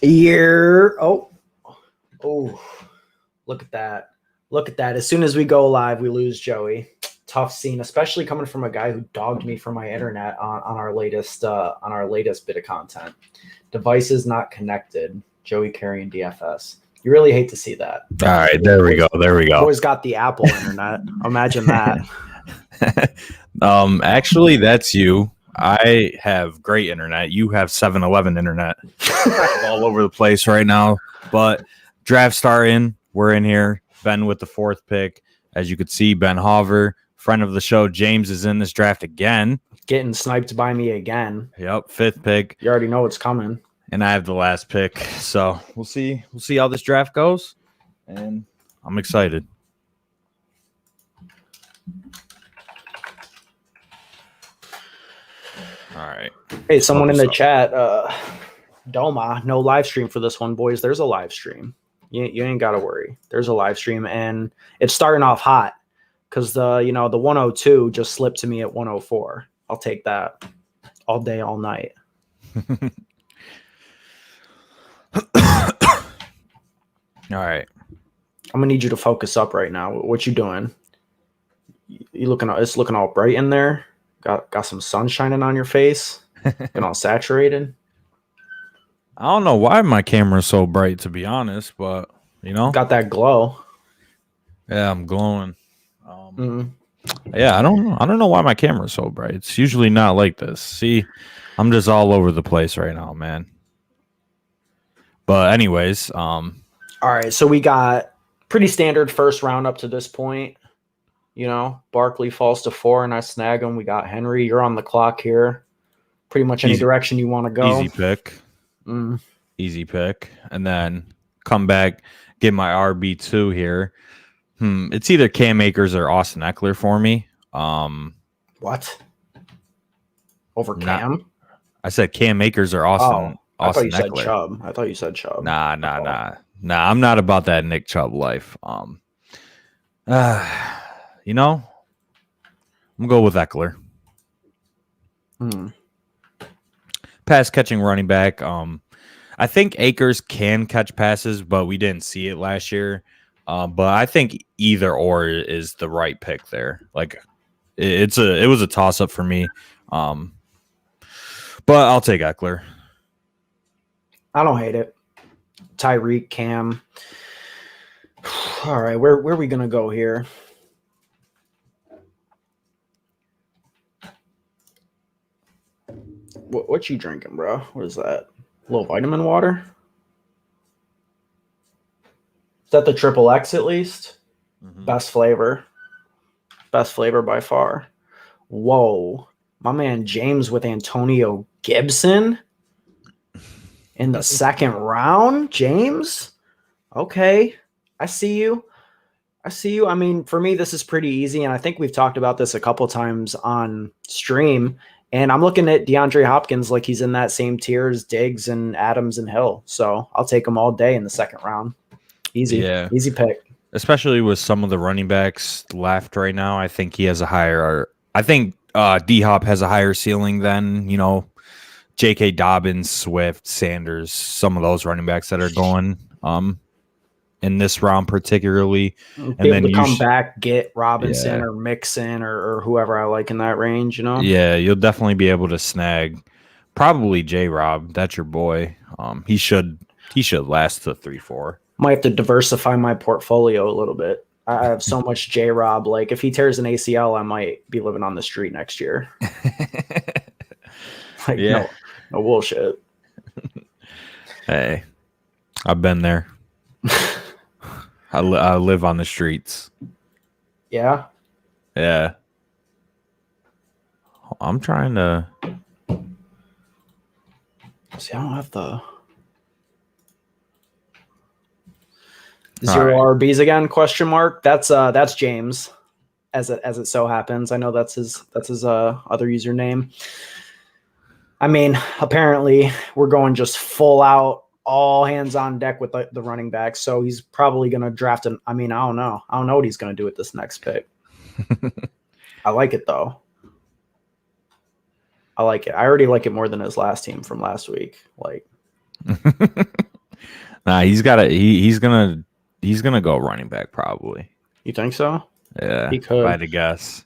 Year. Oh, look at that. Look at that. As soon as we go live, we lose Joey. Tough scene, especially coming from a guy who dogged me for my internet on our latest bit of content. Devices not connected. Joey carrying DFS. You really hate to see that. All right, there we go. There we go. Boys got the Apple internet. Imagine that. Actually, that's you. I have great internet. You have 7-Eleven internet. All over the place right now. But draft starting. We're in here. Ben with the 4th pick. As you could see, Ben Hauver, friend of the show. James is in this draft again. Getting sniped by me again. Yep, 5th pick. You already know what's coming. And I have the last pick. So we'll see. We'll see how this draft goes. And I'm excited. All right. Hey, someone in the chat, Doma, no live stream for this one, boys. There's a live stream. You ain't got to worry. There's a live stream, and it's starting off hot because the 102 just slipped to me at 104. I'll take that all day, all night. All right. I'm gonna need you to focus up right now. What you doing? You looking? It's looking all bright in there. Got some sun shining on your face. Been all saturated. I don't know why my camera's so bright, to be honest, but got that glow. Yeah, I'm glowing. Yeah, I don't know why my camera's so bright. It's usually not like this. See, I'm just all over the place right now, man. But anyways, all right, so we got pretty standard first round up to this point. Barkley falls to 4 and I snag him. We got Henry. You're on the clock here. Pretty much any direction you want to go. Easy pick. Easy pick. And then come back, get my RB2 here. It's either Cam Akers or Austin Eckler for me. What? Over Cam? I said Cam Akers or Austin. I thought you Eckler. said Chubb. I thought you said Chubb. Nah. I'm not about that Nick Chubb life. I'm gonna go with Eckler. Pass catching running back. I think Akers can catch passes, but we didn't see it last year. But I think either or is the right pick there. Like it was a toss up for me. But I'll take Eckler. I don't hate it. Tyreek, Cam. All right, where are we gonna go here? What you drinking, bro? What is that? A little vitamin water? Is that the triple X at least? Best flavor. Best flavor by far. Whoa. My man James with Antonio Gibson in the 2nd round. James? Okay. I see you. I mean, for me, this is pretty easy, and I think we've talked about this a couple times on stream. And I'm looking at DeAndre Hopkins like he's in that same tier as Diggs and Adams and Hill. So I'll take him all day in the 2nd round. Easy. Yeah. Easy pick. Especially with some of the running backs left right now. I think he has a higher – I think D-Hop has a higher ceiling than, J.K. Dobbins, Swift, Sanders, some of those running backs that are going in this round particularly. And then you come back, get Robinson or Mixon or whoever I like in that range, Yeah, you'll definitely be able to snag probably J-Rob. That's your boy. He should last to 3-4. Might have to diversify my portfolio a little bit. I have so much J-Rob. Like, if he tears an ACL, I might be living on the street next year. No bullshit. Hey, I've been there. I live on the streets. Yeah? Yeah. I'm trying to... See, I don't have the... Zero RBs again? Question mark. That's James, as it so happens. I know that's his other username. I mean, apparently we're going just full out, all hands on deck with the running back. So he's probably going to draft I don't know. I don't know what he's going to do with this next pick. I like it though. I like it. I already like it more than his last team from last week. Like, Nah, he's gonna go running back probably. You think so? Yeah, He could. if I had to guess.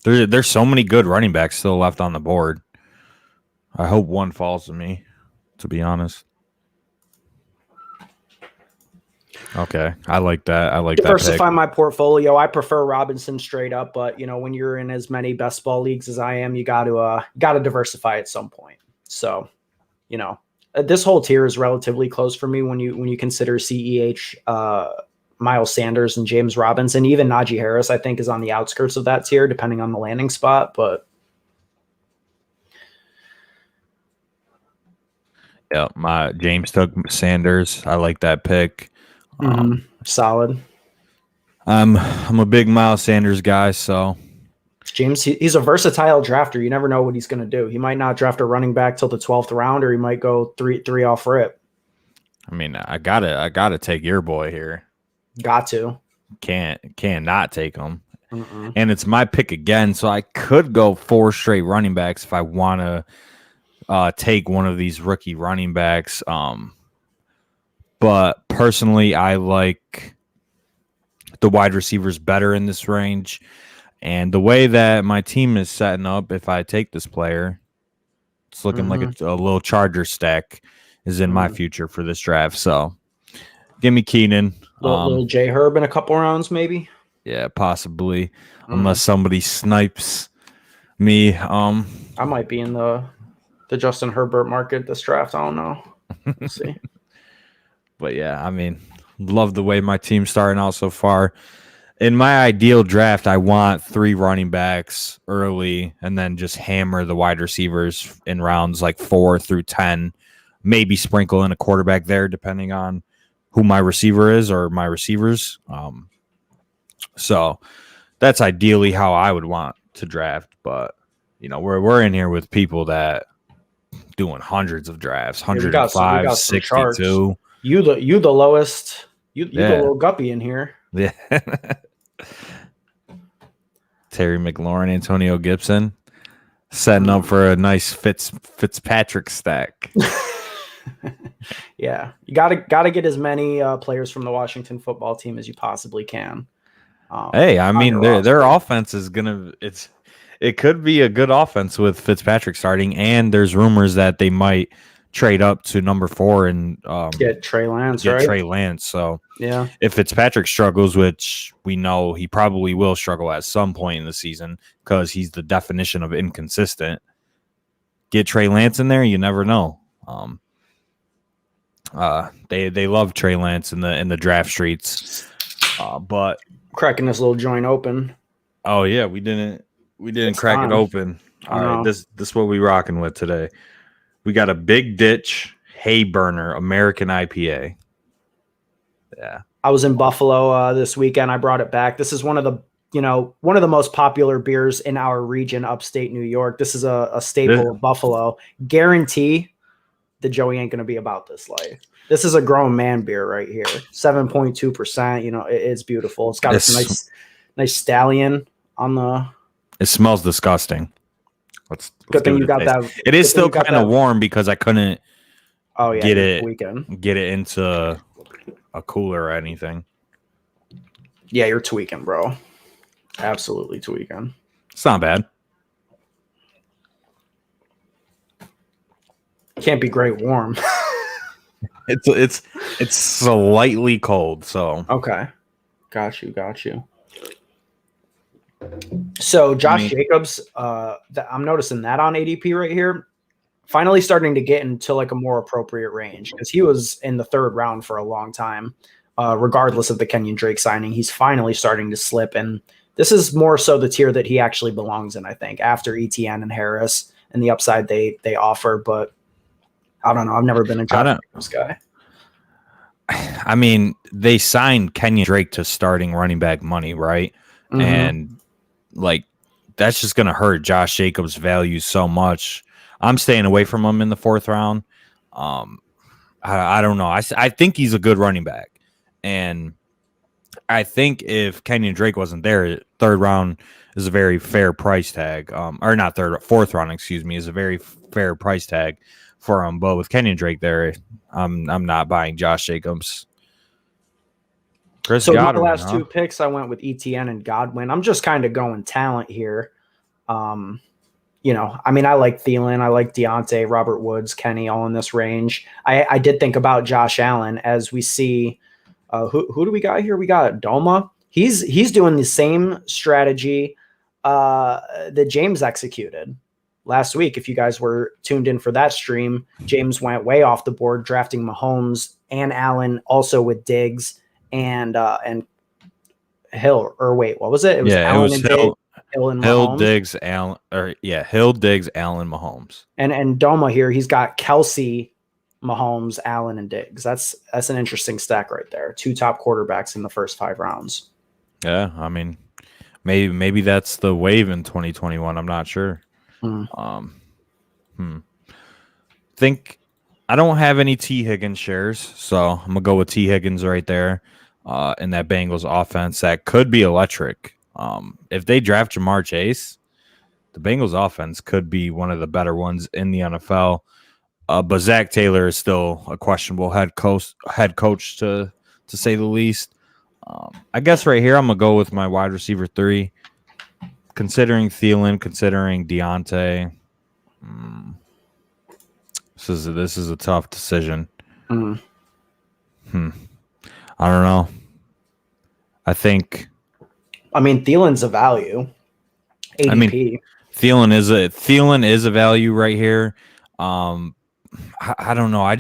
There's so many good running backs still left on the board. I hope one falls to me, to be honest. Okay, I like that. I like that pick. Diversify my portfolio. I prefer Robinson straight up, but when you're in as many best ball leagues as I am, you got to diversify at some point. So, this whole tier is relatively close for me when you consider CEH, Miles Sanders, and James Robinson. Even Najee Harris, I think, is on the outskirts of that tier, depending on the landing spot. But yeah, my James took Sanders. I like that pick. Solid. I'm a big Miles Sanders guy, so James, he's a versatile drafter. You never know what he's going to do. He might not draft a running back till the 12th round, or he might go three off rip. I mean, I gotta take your boy here. Got to. Can't not take him. And it's my pick again, so I could go 4 straight running backs if I want to take one of these rookie running backs. But personally, I like the wide receivers better in this range. And the way that my team is setting up, if I take this player, it's looking like a little Charger stack is in my future for this draft. So give me Keenan. Little J Herb in a couple rounds, maybe. Yeah, possibly. Unless somebody snipes me. I might be in the Justin Herbert market this draft. I don't know. We'll see. But yeah, I mean, love the way my team's starting out so far. In my ideal draft, I want 3 running backs early and then just hammer the wide receivers in rounds like 4 through 10. Maybe sprinkle in a quarterback there, depending on who my receiver is or my receivers. So that's ideally how I would want to draft. But, we're in here with people that doing hundreds of drafts, 105, we got 62. You the lowest. You the little guppy in here. Yeah. Terry McLaurin, Antonio Gibson, setting up for a nice Fitzpatrick stack. Yeah, you gotta get as many players from the Washington football team as you possibly can. Hey, I mean their offense is it could be a good offense with Fitzpatrick starting, and there's rumors that they might trade up to number 4 and get Trey Lance, get right? Trey Lance. So yeah, if Fitzpatrick struggles, which we know he probably will struggle at some point in the season because he's the definition of inconsistent, get Trey Lance in there. You never know. They love Trey Lance in the draft streets, but cracking this little joint open. Oh yeah, we didn't crack it open. All right, this is what we rocking with today. We got a Big Ditch Hay Burner American IPA. Yeah. I was in Buffalo this weekend. I brought it back. This is one of the most popular beers in our region, upstate New York. This is a staple of Buffalo. Guarantee that Joey ain't going to be about this life. This is a grown man beer right here. 7.2%. It's beautiful. It's got this nice stallion on the. It smells disgusting. Let's good thing you got that. It is still kind of warm because I couldn't get it into a cooler or anything. Yeah, you're tweaking, bro. Absolutely tweaking. It's not bad. Can't be great warm. It's slightly cold, so okay. Got you. So Josh Jacobs, I'm noticing that on ADP right here, finally starting to get into like a more appropriate range because he was in the 3rd round for a long time. Regardless of the Kenyon Drake signing, he's finally starting to slip, and this is more so the tier that he actually belongs in. I think after ETN and Harris and the upside they offer, but I don't know. I've never been a Josh Jacobs guy. I mean, they signed Kenyon Drake to starting running back money, right? Mm-hmm. And like that's just going to hurt Josh Jacobs' value so much. I'm staying away from him in the 4th round. I don't know. I think he's a good running back, and I think if Kenyon Drake wasn't there, third round is a very fair price tag. Or not fourth round, excuse me, is a very fair price tag for him. But with Kenyon Drake there, I'm not buying Josh Jacobs. Chris So Godwin, my last two picks, I went with ETN and Godwin. I'm just kind of going talent here. You know, I mean, I like Thielen, I like Deontay, Robert Woods, Kenny, all in this range. I did think about Josh Allen as we see. Who do we got here? We got Doma. He's doing the same strategy that James executed last week. If you guys were tuned in for that stream, James went way off the board, drafting Mahomes and Allen, also with Diggs and Hill. Or wait, what was it? It was Allen, it was and Hill and Hill, Mahomes. Diggs, Allen, Hill, Diggs, Allen, Mahomes, and Doma here. He's got Kelsey, Mahomes, Allen, and Diggs. That's an interesting stack right there. Two top quarterbacks in the first 5 rounds. Yeah, I mean, maybe that's the wave in 2021. I'm not sure. Think I don't have any T. Higgins shares, so I'm gonna go with T. Higgins right there. In that Bengals offense, that could be electric. If they draft Jamar Chase, the Bengals offense could be one of the better ones in the NFL. But Zach Taylor is still a questionable head coach to say the least. I guess right here I'm gonna go with my wide receiver 3, considering Thielen, considering Deontay. This is a tough decision. I don't know. I mean, Thielen's a value. ADP. I mean, Thielen is a value right here. I don't know. I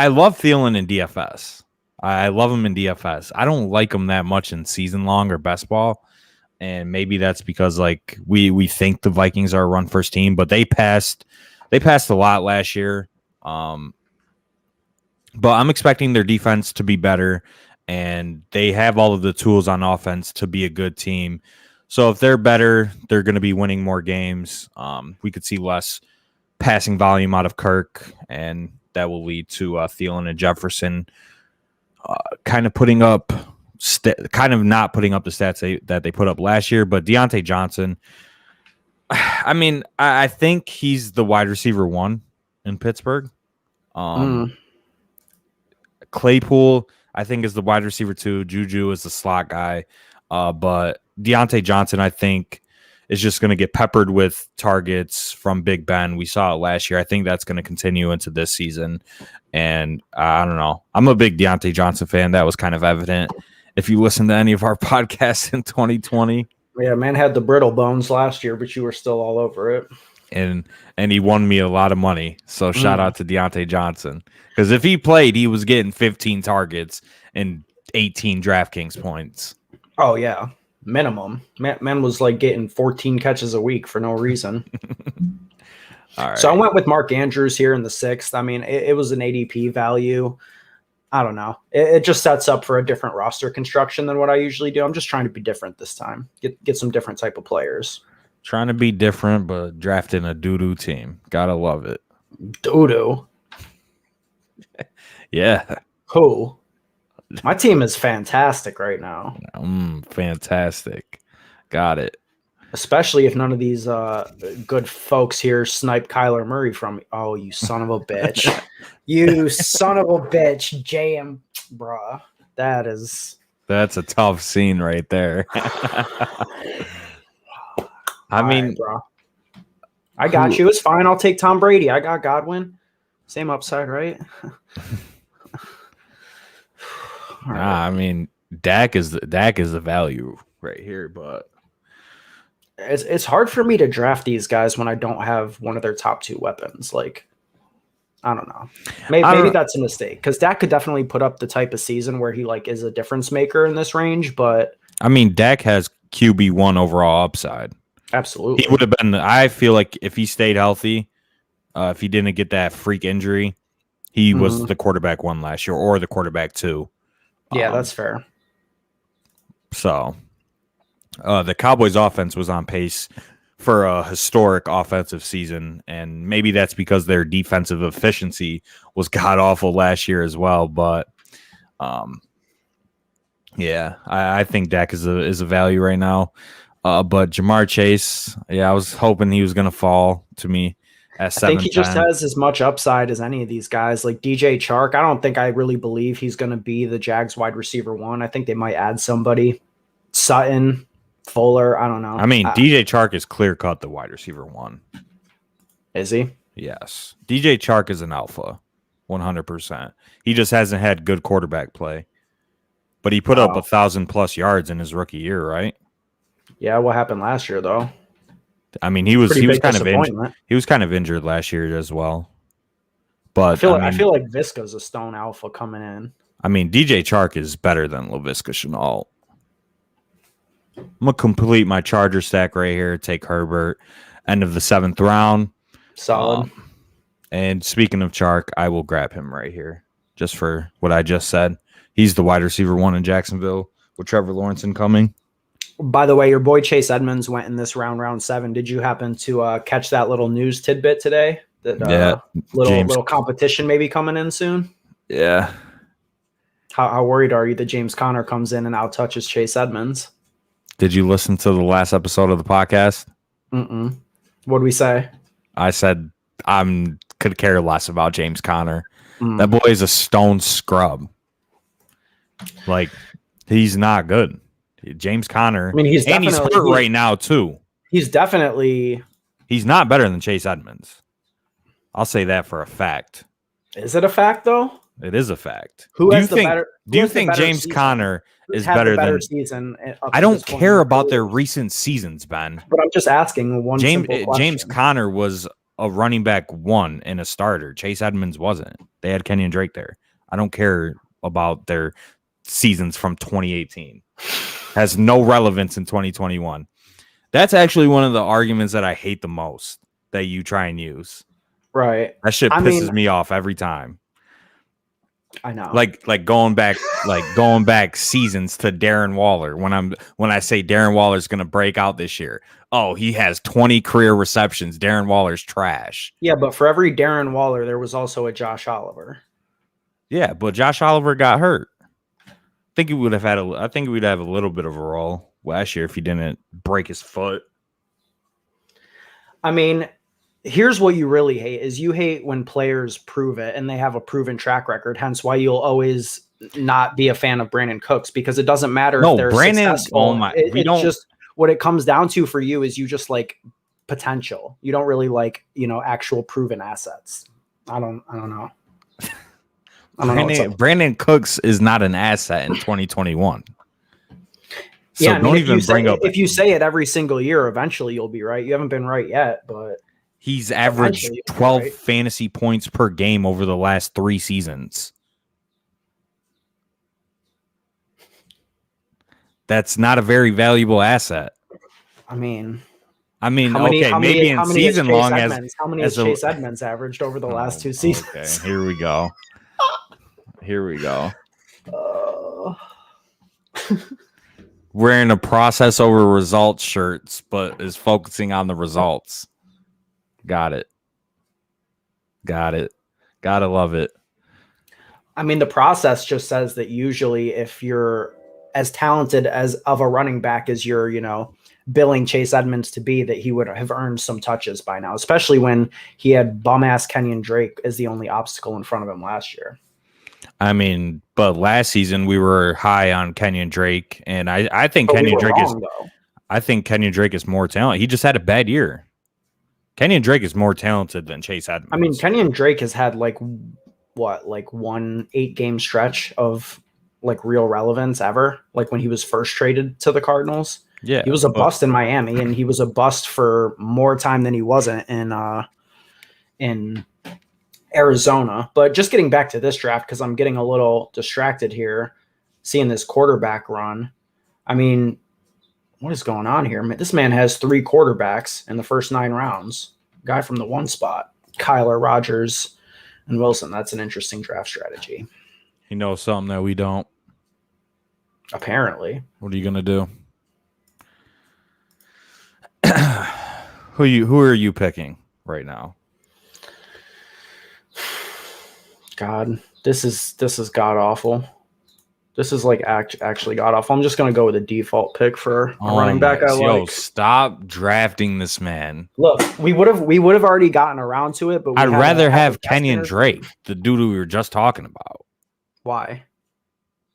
love Thielen in DFS. I love him in DFS. I don't like him that much in season long or best ball. And maybe that's because like we think the Vikings are a run first team, but they passed a lot last year. But I'm expecting their defense to be better, and they have all of the tools on offense to be a good team. So if they're better, they're going to be winning more games. We could see less passing volume out of Kirk, and that will lead to Thielen and Jefferson kind of not putting up the stats that they put up last year. But Deontay Johnson, I mean, I think he's the wide receiver 1 in Pittsburgh. Claypool, I think, is the wide receiver 2. Juju is the slot guy. But Deontay Johnson, I think, is just going to get peppered with targets from Big Ben. We saw it last year. I think that's going to continue into this season. And I don't know. I'm a big Deontay Johnson fan. That was kind of evident if you listen to any of our podcasts in 2020. Yeah, man had the brittle bones last year, but you were still all over it. And he won me a lot of money. So shout out to Deontay Johnson. Because if he played, he was getting 15 targets and 18 DraftKings points. Oh, yeah. Minimum. Man was like getting 14 catches a week for no reason. All right. So I went with Mark Andrews here in the 6th. I mean, it was an ADP value. I don't know. It just sets up for a different roster construction than what I usually do. I'm just trying to be different this time. Get some different type of players. Trying to be different, but drafting a doo-doo team. Gotta love it. Doo-doo? Yeah. Who? My team is fantastic right now. Fantastic. Got it. Especially if none of these good folks here snipe Kyler Murray from me. Oh, you son of a bitch. You son of a bitch, JM, bruh. That's a tough scene right there. I mean, right, bro. I got you. It's fine. I'll take Tom Brady. I got Godwin. Same upside, right? Right. I mean, Dak is the value right here, but it's hard for me to draft these guys when I don't have one of their top 2 weapons. Like, I don't know. Maybe that's a mistake, because Dak could definitely put up the type of season where he like is a difference maker in this range. But I mean, Dak has QB1 overall upside. Absolutely, he would have been. I feel like if he stayed healthy, if he didn't get that freak injury, he was the quarterback 1 last year, or the quarterback 2. Yeah, that's fair. So, the Cowboys offense was on pace for a historic offensive season, and maybe that's because their defensive efficiency was god awful last year as well. But Yeah, I think Dak is a value right now. But Jamar Chase, yeah, I was hoping he was gonna fall to me at I think he just 7-10. has as much upside as any of these guys. Like DJ Chark, I don't think I really believe he's going to be the Jags wide receiver one. I think they might add somebody. Sutton, Fuller, I don't know. I mean, DJ Chark is clear cut the wide receiver one. Is he? Yes, DJ Chark is an alpha, 100%. He just hasn't had good quarterback play, but he put up 1,000+ yards in his rookie year, right? Yeah, what happened last year though? I mean, he was kind of injured. disappointment. He was kind of injured last year as well. But I feel like Visca's a stone alpha coming in. I mean, DJ Chark is better than Laviska Shenault. I'm gonna complete my Charger stack right here. Take Herbert, end of the 7th round. Solid. And speaking of Chark, I will grab him right here, just for what I just said. He's the wide receiver one in Jacksonville with Trevor Lawrence incoming. By the way, your boy Chase Edmonds went in this round 7. Did you happen to catch that little news tidbit today? That little competition maybe coming in soon. Yeah. How worried are you that James Conner comes in and out touches Chase Edmonds? Did you listen to the last episode of the podcast? Mm-mm. What'd we say? I said could care less about James Conner. That boy is a stone scrub. Like, he's not good. James Conner. I mean, he's hurt right now too. He's not better than Chase Edmonds. I'll say that for a fact. Is it a fact though? It is a fact. Do you think James Conner is better than season? I don't care about their recent seasons, Ben. But I'm just asking one James Conner was a running back 1 and a starter. Chase Edmonds wasn't. They had Kenyon Drake there. I don't care about their seasons from 2018. Has no relevance in 2021. That's actually one of the arguments that I hate the most that you try and use. Right. That shit pisses me off every time. I know. Like going back seasons to Darren Waller when I say Darren Waller's going to break out this year. Oh, he has 20 career receptions. Darren Waller's trash. Yeah, but for every Darren Waller, there was also a Josh Oliver. Yeah, but Josh Oliver got hurt. I think we'd have a little bit of a role last year if he didn't break his foot. I mean, here's what you really hate is you hate when players prove it and they have a proven track record. Hence why you'll always not be a fan of Brandon Cooks, because it doesn't matter if they're successful. Just what it comes down to for you is you just like potential. You don't really like, actual proven assets. I don't know. Brandon Cooks is not an asset in 2021. So yeah, don't even bring up. If you say it every single year, eventually you'll be right. You haven't been right yet, but he's averaged 12 fantasy points per game over the last 3 seasons. That's not a very valuable asset. I mean, maybe in season long as how many has Chase Edmonds averaged over the last 2 seasons? Okay, here we go. Wearing a process over results shirts, but is focusing on the results. Got it. Gotta love it. I mean, the process just says that usually if you're as talented as of a running back as you're, billing Chase Edmonds to be, that he would have earned some touches by now, especially when he had bum-ass Kenyon Drake as the only obstacle in front of him last year. I mean, but last season we were high on Kenyon Drake, and I think Kenyon Drake is more talented. He just had a bad year. Kenyon Drake is more talented than Chase Edmonds. I mean, Kenyon Drake has had one 8-game stretch of real relevance ever. Like when he was first traded to the Cardinals. Yeah, he was a bust in Miami, and he was a bust for more time than he wasn't in Arizona. But just getting back to this draft, because I'm getting a little distracted here, seeing this quarterback run. I mean, what is going on here? This man has 3 quarterbacks in the first 9 rounds. Guy from the 1 spot, Kyler, Rodgers, and Wilson. That's an interesting draft strategy. He knows something that we don't. Apparently. What are you gonna do? Who are you picking right now? God, this is god awful. This is like actually god awful. I'm just gonna go with a default pick for a running back I like. Stop drafting this man. Look, we would have already gotten around to it, but I'd rather have Kenyon Drake, the dude we were just talking about. Why?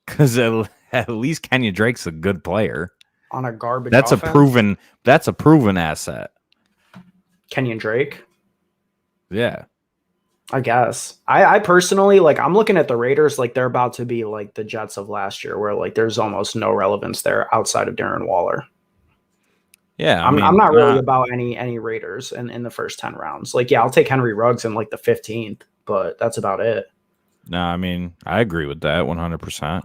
Because at least Kenyon Drake's a good player On a garbage. That's offense? a proven asset. Kenyon Drake. Yeah. I guess. I personally like I'm looking at the Raiders like they're about to be like the Jets of last year where like there's almost no relevance there outside of Darren Waller. Yeah. I'm not really about any Raiders in the first 10 rounds. Like, yeah, I'll take Henry Ruggs in like the 15th, but that's about it. No, I mean, I agree with that 100%.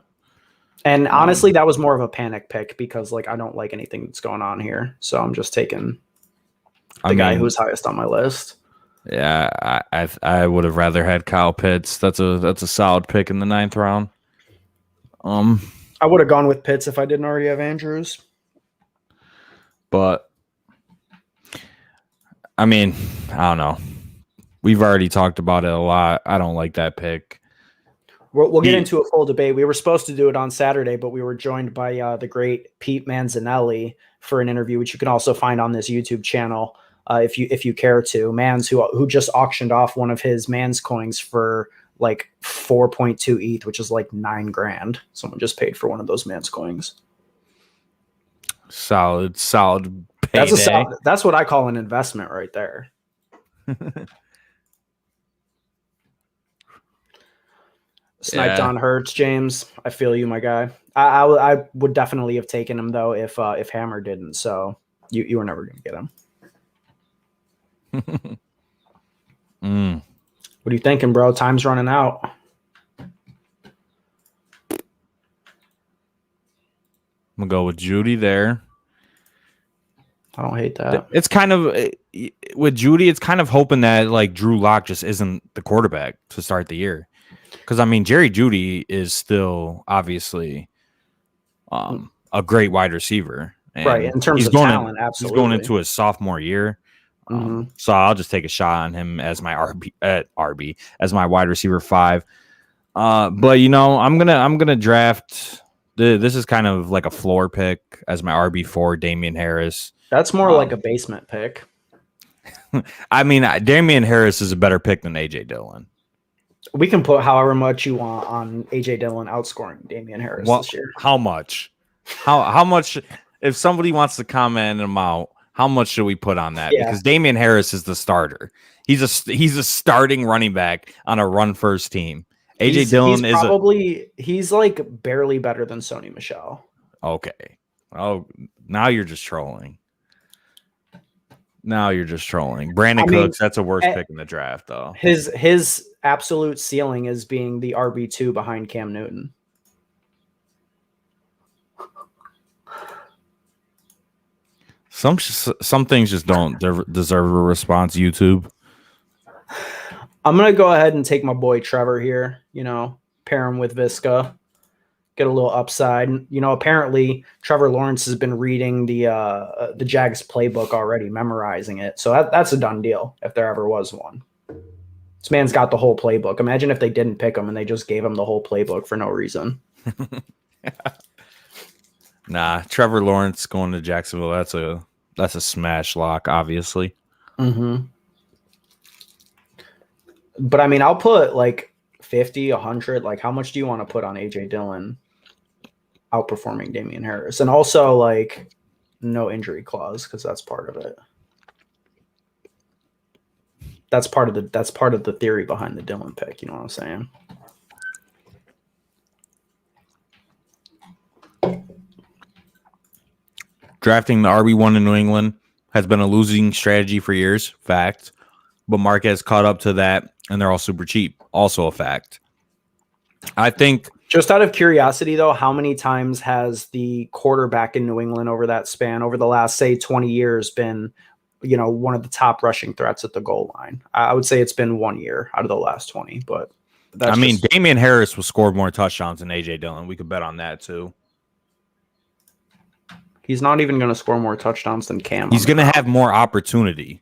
And honestly, that was more of a panic pick because like I don't like anything that's going on here. So I'm just taking the guy who's highest on my list. Yeah, I would have rather had Kyle Pitts. That's a solid pick in the 9th round. I would have gone with Pitts if I didn't already have Andrews. But I mean, I don't know. We've already talked about it a lot. I don't like that pick. We'll get into a full debate. We were supposed to do it on Saturday, but we were joined by the great Pete Manzanelli for an interview, which you can also find on this YouTube channel. If you care to, Mans who just auctioned off one of his Mans coins for like 4.2 ETH, which is like $9,000. Someone just paid for one of those Mans coins. Solid payday. That's what I call an investment right there. Sniped on Hurts, James. I feel you, my guy. I would definitely have taken him though if Hammer didn't. So you were never going to get him. What are you thinking, bro? Time's running out. I'm gonna go with Judy there. I don't hate that. It's kind of with Judy. It's kind of hoping that like Drew Lock just isn't the quarterback to start the year, because I mean Jerry Jeudy is still obviously a great wide receiver, right? In terms of talent, absolutely. He's going into his sophomore year. So I'll just take a shot on him as my RB as my wide receiver 5. But you know, I'm gonna draft. This is kind of like a floor pick as my RB4, Damian Harris. That's more like a basement pick. I mean, Damian Harris is a better pick than AJ Dillon. We can put however much you want on AJ Dillon outscoring Damian Harris this year. How much? How much? If somebody wants to comment an amount, how much should we put on that? Yeah. Because Damian Harris is the starter. He's a starting running back on a run first team. AJ Dillon he's like barely better than Sony Michel. Okay. Oh, now you're just trolling. Brandon Cooks, that's a worse pick in the draft, though. His absolute ceiling is being the RB2 behind Cam Newton. Some things just don't deserve a response, YouTube. I'm going to go ahead and take my boy Trevor here, pair him with Visca, get a little upside. Apparently Trevor Lawrence has been reading the Jags playbook already, memorizing it. So that's a done deal if there ever was one. This man's got the whole playbook. Imagine if they didn't pick him and they just gave him the whole playbook for no reason. Nah, Trevor Lawrence going to Jacksonville, that's a smash lock, obviously. Mm-hmm. But I mean, I'll put like 50, 100. Like, how much do you want to put on AJ Dillon outperforming Damian Harris? And also, like, no injury clause, because that's part of it. That's part of the theory behind the Dillon pick. You know what I'm saying? Drafting the RB1 in New England has been a losing strategy for years. Fact. But Marquez caught up to that, and they're all super cheap. Also a fact. I think, just out of curiosity, though, how many times has the quarterback in New England over that span, over the last, say, 20 years, been, one of the top rushing threats at the goal line? I would say it's been 1 year out of the last 20. But Damian Harris will score more touchdowns than AJ Dillon. We could bet on that too. He's not even going to score more touchdowns than Cam. He's going to have more opportunity.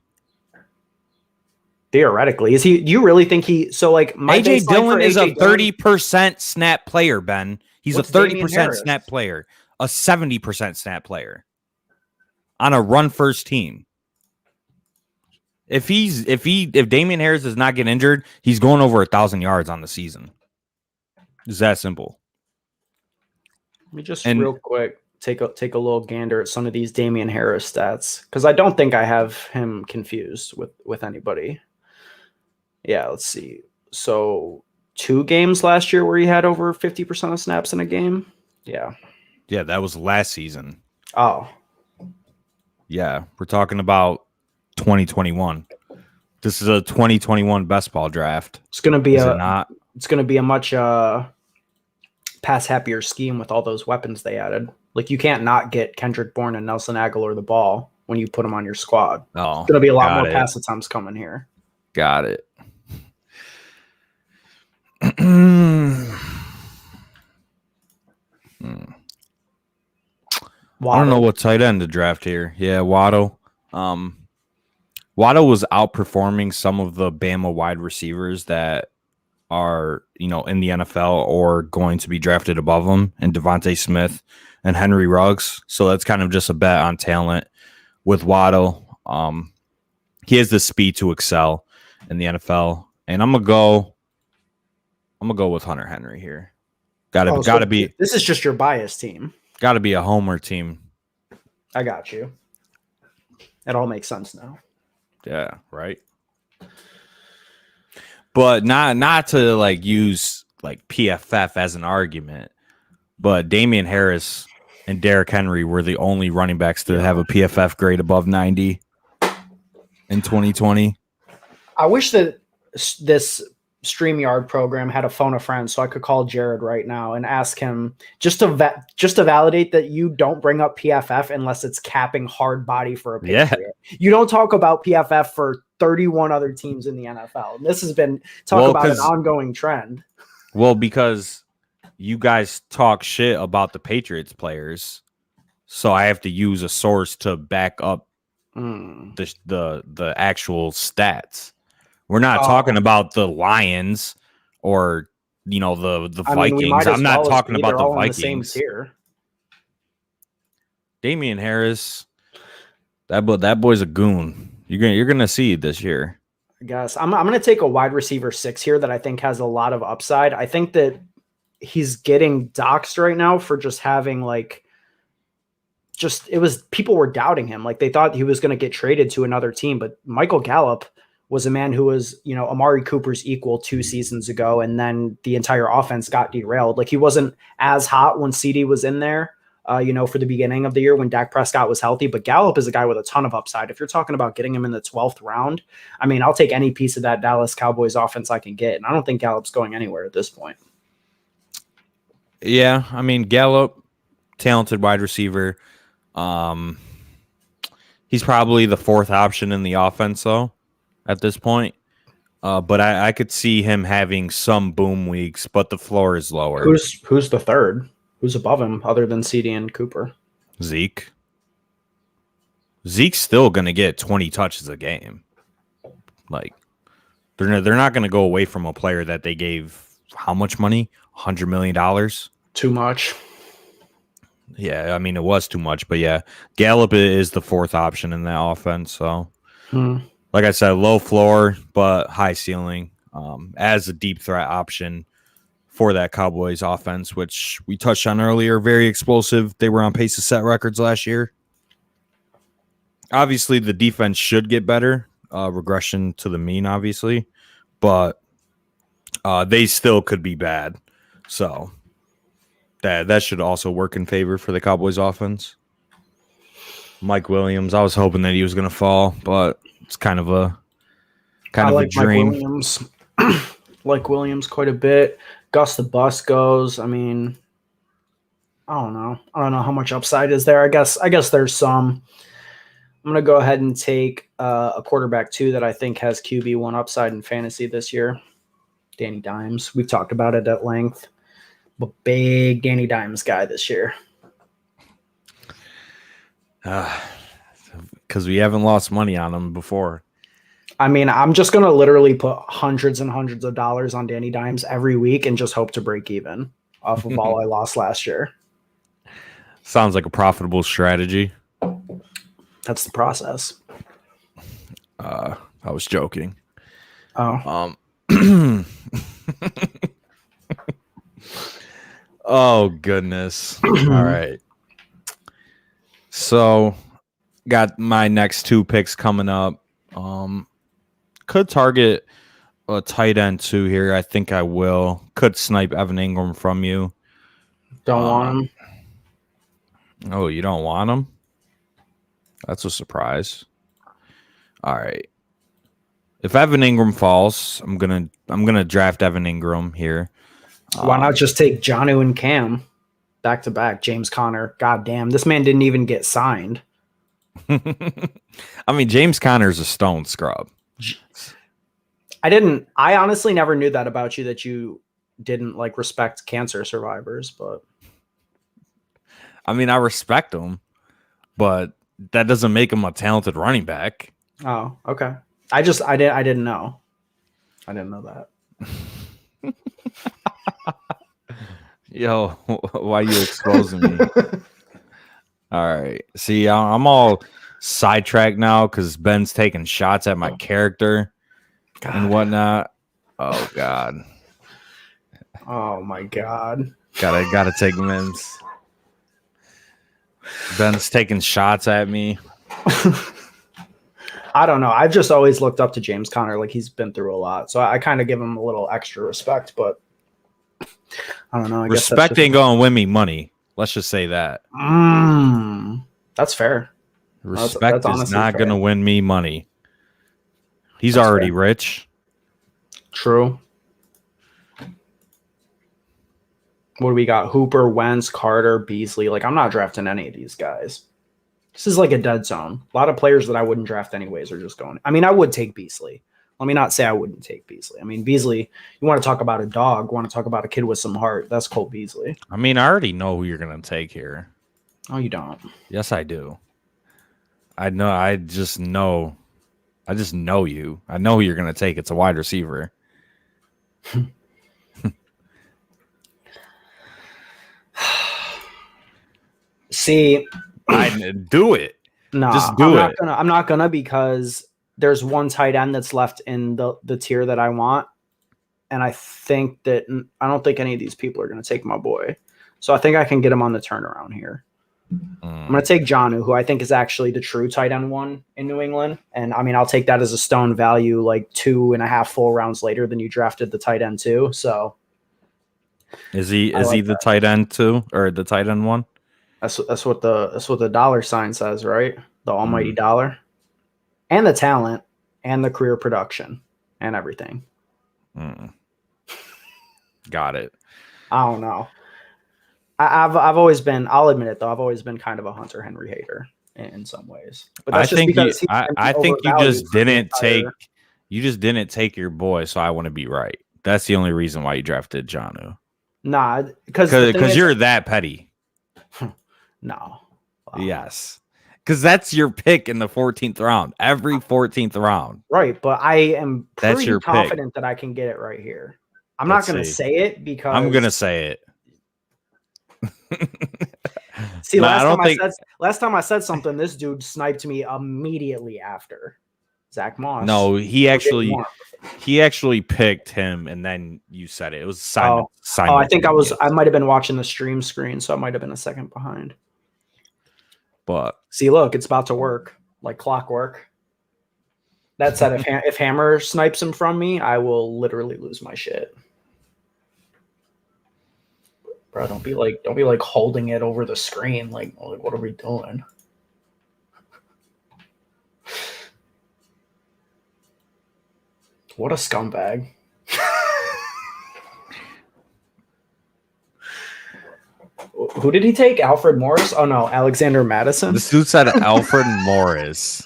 Theoretically, is he? Do you really think he? So like my AJ baseline for Dillon is a AJ Dillon- 30% snap player, Ben. He's What's a Damian 30% Harris? snap player, a 70% snap player on a run first team. If Damian Harris does not get injured, he's going over 1,000 yards on the season. It's that simple. Let me just And- real quick take a little gander at some of these Damian Harris stats because I don't think I have him confused with anybody. Yeah, let's see. So 2 games last year where he had over 50% of snaps in a game. Yeah. Yeah, that was last season. Oh, Yeah, we're talking about 2021. This is a 2021 best ball draft. it's gonna be Is it not? it's gonna be a much pass happier scheme with all those weapons they added. Like you can't not get Kendrick Bourne and Nelson Aguilar the ball when you put them on your squad. Oh, It's gonna be a lot got more it. pass attempts coming here. Got it. I don't know what tight end to draft here. Yeah, Waddle. Waddle was outperforming some of the Bama wide receivers that are, in the NFL or going to be drafted above them, and Devontae Smith and Henry Ruggs. So that's kind of just a bet on talent with Waddle. He has the speed to excel in the NFL, and I'm gonna go with Hunter Henry here. Gotta be This is just your bias team. Got to be a homer team. I got you. It all makes sense now. Yeah, right. But not to like use like PFF as an argument, but Damian Harris and Derrick Henry were the only running backs to have a PFF grade above 90 in 2020. I wish that this StreamYard program had a phone a friend so I could call Jared right now and ask him just to validate that you don't bring up PFF unless it's capping hard body for a Patriot. Yeah. You don't talk about PFF for 31 other teams in the NFL. And this has been about an ongoing trend. Well, because you guys talk shit about the Patriots players, so I have to use a source to back up the actual stats. We're not talking about the Lions or the Vikings. I'm not talking about the Vikings. Damian Harris, that boy's a goon. You're gonna see it this year. I guess I'm gonna take a wide receiver 6 here that I think has a lot of upside. I think that he's getting doxed right now for just having people were doubting him. Like they thought he was going to get traded to another team, but Michael Gallup was a man who was, Amari Cooper's equal 2 seasons ago. And then the entire offense got derailed. Like he wasn't as hot when CD was in there, for the beginning of the year when Dak Prescott was healthy, but Gallup is a guy with a ton of upside. If you're talking about getting him in the 12th round, I mean, I'll take any piece of that Dallas Cowboys offense I can get. And I don't think Gallup's going anywhere at this point. Yeah. I mean, Gallup, talented wide receiver. He's probably the 4th option in the offense though. At this point, but I could see him having some boom weeks, but the floor is lower. Who's the 3rd? Who's above him other than CD and Cooper? Zeke's still going to get 20 touches a game. Like they're not going to go away from a player that they gave how much money? $100 million. Too much. Yeah, I mean it was too much, but yeah, Gallup is the 4th option in that offense. So. Like I said, low floor, but high ceiling as a deep threat option for that Cowboys offense, which we touched on earlier. Very explosive. They were on pace to set records last year. Obviously, the defense should get better. Regression to the mean, obviously. But they still could be bad. So that should also work in favor for the Cowboys offense. Mike Williams, I was hoping that he was going to fall, but it's kind of a dream. Mike Williams. Like Williams quite a bit. Gus the Bus goes. I mean, I don't know how much upside is there. I guess there's some. I'm gonna go ahead and take a quarterback 2 that I think has QB1 upside in fantasy this year. Danny Dimes. We've talked about it at length. But big Danny Dimes guy this year. Because we haven't lost money on him before. I mean, I'm just going to literally put hundreds and hundreds of dollars on Danny Dimes every week and just hope to break even off of all I lost last year. Sounds like a profitable strategy. That's the process. I was joking. Oh. Oh, goodness. All right. So, got my next 2 picks coming up. Could target a tight end 2 here. I think I will. Could snipe Evan Ingram from you. Don't want him. Oh, you don't want him? That's a surprise. All right. If Evan Ingram falls, I'm gonna draft Evan Ingram here. Why not just take Jonnu and Cam back to back? James Conner. God damn, this man didn't even get signed. I mean, James Conner's a stone scrub. I honestly never knew that about you, that you didn't like respect cancer survivors, but I mean, I respect him, but that doesn't make him a talented running back. Oh, okay. I didn't know. I didn't know that. Yo, why you exposing me? All right. See, I'm all sidetracked now because Ben's taking shots at my character and whatnot. Oh God. Oh my God. Gotta take Ben's. Ben's taking shots at me. I don't know. I've just always looked up to James Conner. Like, he's been through a lot. So I kind of give him a little extra respect, but I don't know. I Respect ain't going to win me money. Let's just say that. That's fair. Respect is not going to win me money. He's already rich. True. What do we got? Hooper, Wentz, Carter, Beasley. Like, I'm not drafting any of these guys. This is like a dead zone. A lot of players that I wouldn't draft anyways are just going. I mean, I would take Beasley. Let me not say I wouldn't take Beasley. I mean, Beasley, you want to talk about a dog, want to talk about a kid with some heart. That's Cole Beasley. I mean, I already know who you're going to take here. Oh, you don't? Yes, I do. I know. I just know you. I know who you're going to take. It's a wide receiver. See, I do it. No, just do it. I'm not gonna because there's one tight end that's left in the tier that I want, and I don't think any of these people are gonna take my boy. So I think I can get him on the turnaround here. I'm gonna take Jonnu, who I think is actually the true tight end 1 in New England, and I mean I'll take that as a stone value, like 2.5 full rounds later than you drafted the tight end 2. So is he the tight end 2 or the tight end 1? That's what the dollar sign says, right? The almighty dollar, and the talent, and the career production, and everything. Got it. I don't know. I've always been. I'll admit it though. I've always been kind of a Hunter Henry hater in some ways. But that's I think you just didn't take. You just didn't take your boy, so I want to be right. That's the only reason why you drafted Jonnu. Nah, because you're that petty. No. Wow. Yes. Because that's your pick in the 14th round. Every 14th round. Right. But I am pretty confident pick. that I can get it right here. I'm not going to say it because I'm going to say it. See, last time I said something, this dude sniped me immediately after. Zach Moss. No, he actually picked him, and then you said it. It was Simon. I think I might have been watching the stream screen, so I might have been a second behind. But see, look, it's about to work like clockwork. That said, if Hammer snipes him from me, I will literally lose my shit. Bro, don't be like holding it over the screen. Like what are we doing? What a scumbag. Who did he take? Alfred Morris? Oh no, Alexander Madison. This dude said Alfred Morris.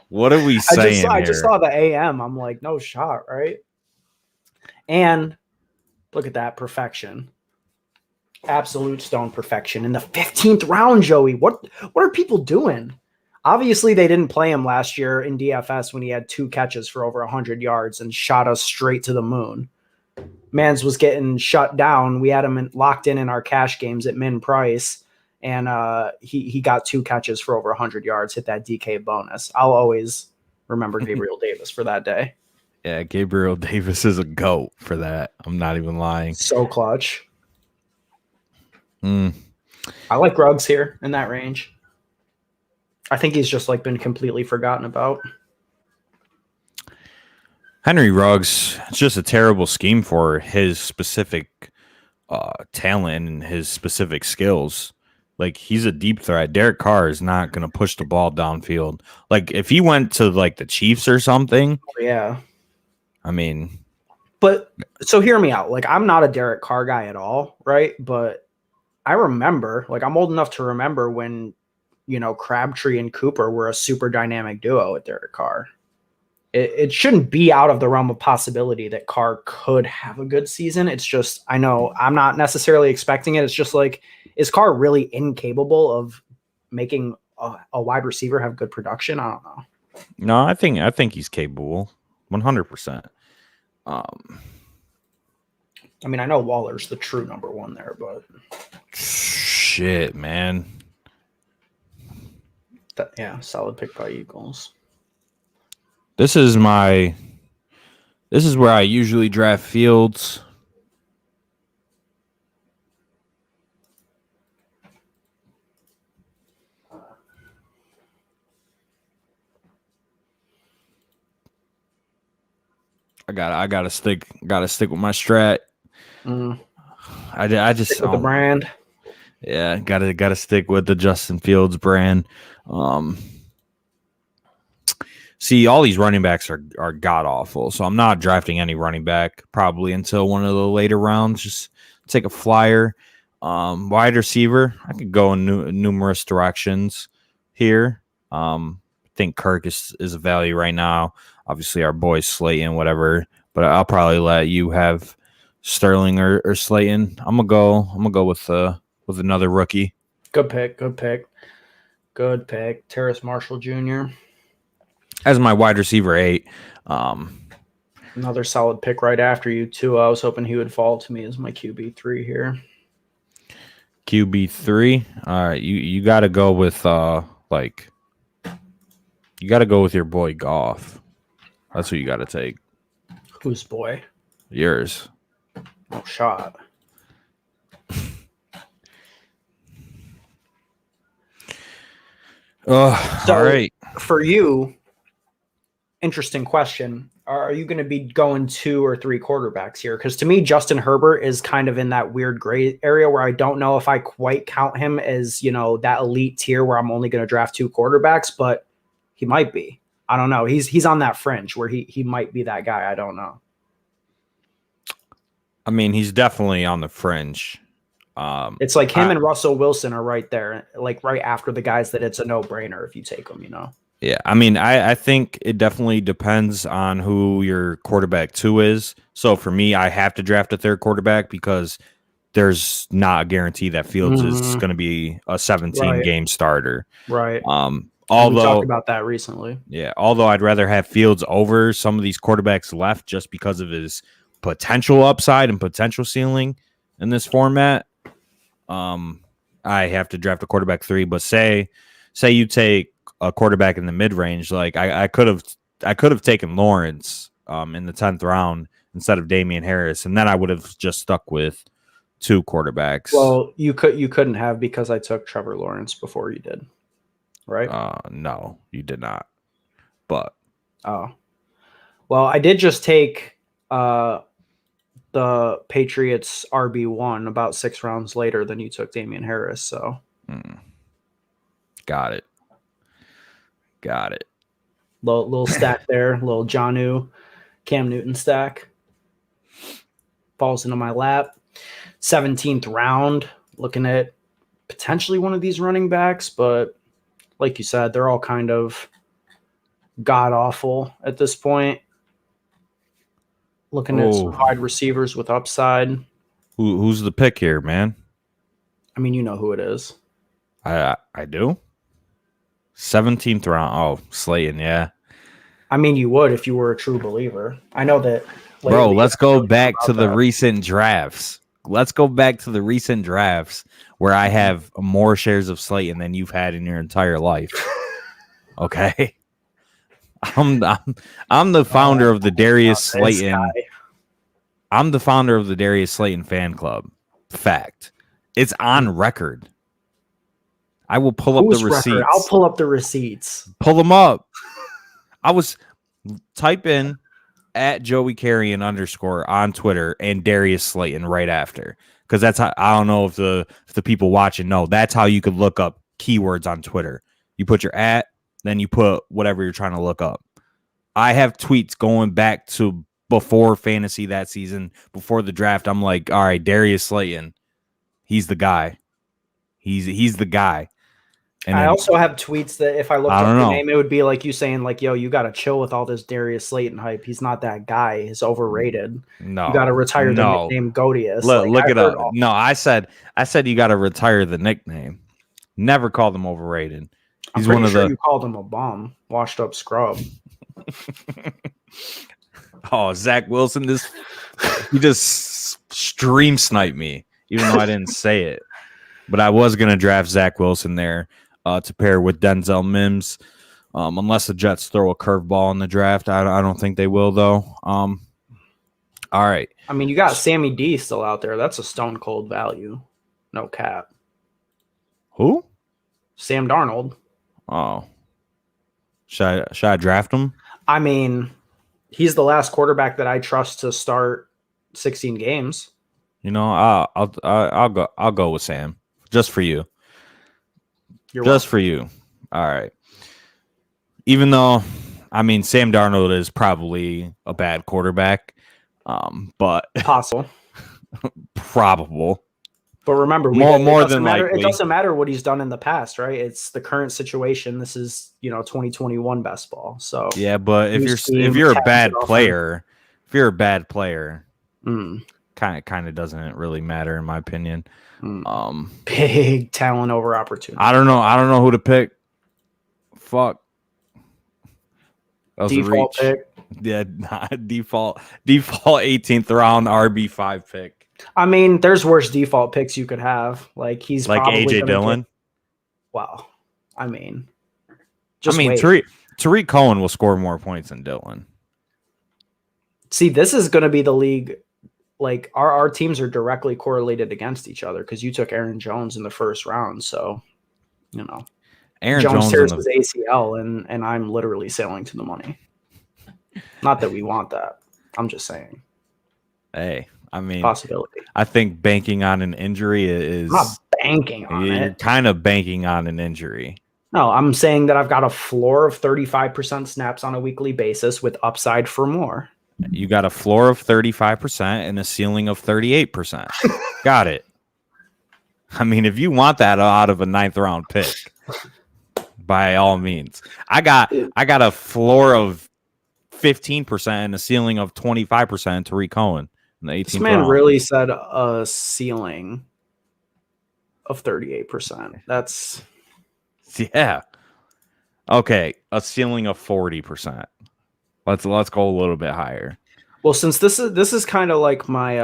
What are we saying I just saw the AM. I'm like, no shot, right? And look at that perfection. Absolute stone perfection in the 15th round, Joey. What are people doing? Obviously, they didn't play him last year in DFS when he had 2 catches for over 100 yards and shot us straight to the moon. Mans was getting shut down. We had him locked in our cash games at min price, and he got 2 catches for over 100 yards, hit that DK bonus. I'll always remember Gabriel Davis for that day. Yeah, Gabriel Davis is a GOAT for that. I'm not even lying. So clutch. I like Ruggs here in that range. I think he's just like been completely forgotten about. Henry Ruggs, it's just a terrible scheme for his specific talent and his specific skills. Like, he's a deep threat. Derek Carr is not going to push the ball downfield. Like, if he went to like the Chiefs or something, yeah. I mean, but so hear me out. Like, I'm not a Derek Carr guy at all, right? But I remember, like, I'm old enough to remember when, you know, Crabtree and Cooper were a super dynamic duo with Derek Carr. It shouldn't be out of the realm of possibility that Carr could have a good season. It's just, I know I'm not necessarily expecting it. It's just like, is Carr really incapable of making a wide receiver have good production? I don't know. No, I think he's capable, 100%. I mean, I know Waller's the true number 1 there, but shit, man. Yeah, solid pick by Eagles. This is where I usually draft Fields. I gotta stick with my strat. I just stick with the brand. Yeah, gotta stick with the Justin Fields brand. See, all these running backs are god awful, so I'm not drafting any running back probably until one of the later rounds. Just take a flyer. Wide receiver, I could go in numerous directions here. I think Kirk is a value right now. Obviously, our boy Slayton, whatever, but I'll probably let you have Sterling or Slayton. I'm gonna go with another rookie. Good pick. Terrace Marshall Jr. as my wide receiver 8. Another solid pick right after you too. I was hoping he would fall to me as my QB3 here. QB3. All right, you got to go with you got to go with your boy Goff. That's who you got to take. Whose boy? Yours. Oh, shot. All right. For you, interesting question. Are you going to be going 2 or 3 quarterbacks here? Because to me, Justin Herbert is kind of in that weird gray area where I don't know if I quite count him as, you know, that elite tier where I'm only going to draft 2 quarterbacks, but he might be. I don't know. He's on that fringe where he might be that guy. I don't know. I mean, he's definitely on the fringe. It's like him and Russell Wilson are right there, like right after the guys that it's a no-brainer if you take them, you know? Yeah, I mean, I think it definitely depends on who your quarterback 2 is. So for me, I have to draft a third quarterback because there's not a guarantee that Fields is going to be a 17-game starter. Right. Although we talked about that recently. Yeah, although I'd rather have Fields over some of these quarterbacks left just because of his potential upside and potential ceiling in this format. I have to draft a quarterback 3, but say you take a quarterback in the mid-range, like I could have taken Lawrence in the 10th round instead of Damian Harris, and then I would have just stuck with 2 quarterbacks. Well, you couldn't have because I took Trevor Lawrence before you did, right? No, you did not. But well, I did just take the Patriots RB1 about 6 rounds later than you took Damian Harris. So got it. Little stack there, little Jonnu, Cam Newton stack. Falls into my lap. 17th round, looking at potentially one of these running backs, but like you said, they're all kind of god awful at this point. Looking at some wide receivers with upside. Who's the pick here, man? I mean, you know who it is. I do. 17th round. Oh, Slayton, yeah. I mean, you would if you were a true believer. I know that. Bro, lately, let's I haven't go really back thought to about the that. recent drafts. Let's go back to the recent drafts where I have more shares of Slayton than you've had in your entire life. Okay. I'm the founder of the Darius This Slayton. guy. I'm the founder of the Darius Slayton fan club. Fact. It's on record. I will pull up Whose the record? receipts. I'll pull up the receipts. Pull them up. I was type in at Joey Carrion _ on Twitter and Darius Slayton right after. Because that's how I don't know if the people watching know. That's how you could look up keywords on Twitter. You put your at, then you put whatever you're trying to look up. I have tweets going back to before fantasy that season, before the draft. I'm like, all right, Darius Slayton, he's the guy. He's the guy. And I then, also have tweets that if I looked I up don't the know. name, it would be like you saying, like, yo, you got to chill with all this Darius Slayton hype. He's not that guy. He's overrated. No, You got to retire the no. nickname Godius. Look I it heard up. all- No, I said you got to retire the nickname. Never called him overrated. I'm He's pretty one of sure the you called him a bum, washed up scrub. Oh, Zach Wilson, he just stream sniped me, even though I didn't say it. But I was gonna draft Zach Wilson there to pair with Denzel Mims, unless the Jets throw a curveball in the draft. I don't think they will though. All right. I mean, you got Sammy D still out there. That's a stone cold value. No cap. Who? Sam Darnold. Oh, should I draft him? I mean, he's the last quarterback that I trust to start 16 games. You know, I'll go with Sam just for you. You're Just welcome. for you. All right. Even though, I mean, Sam Darnold is probably a bad quarterback, but Possible. probable. But remember, More it than likely. It doesn't matter what he's done in the past, right? It's the current situation. This is 2021 best ball. So Yeah, but if New you're scheme, a talented bad offense. player, mm, kind of doesn't really matter in my opinion. big talent over opportunity. I don't know who to pick. Fuck. That was Default a reach. pick. Yeah, default 18th round RB5 pick. I mean, there's worse default picks you could have. Like he's Like probably AJ gonna Dillon. Wow. I mean, Tariq Cohen will score more points than Dillon. See, this is going to be the league. Like our teams are directly correlated against each other because you took Aaron Jones in the first round. So, Aaron Jones Jones tears his ACL, and I'm literally sailing to the money. Not that we want that. I'm just saying. Hey, I mean, Possibility. I think banking on an injury is I'm not banking on you're it. kind of banking on an injury. No, I'm saying that I've got a floor of 35% snaps on a weekly basis with upside for more. You got a floor of 35% and a ceiling of 38%. Got it. I mean, if you want that out of a 9th round pick, by all means. I got a floor of 15% and a ceiling of 25% Tariq Cohen in the 18th This man round. really said a ceiling of 38%. That's Yeah. Okay, a ceiling of 40%. Let's go a little bit higher. well, since this is kind of like my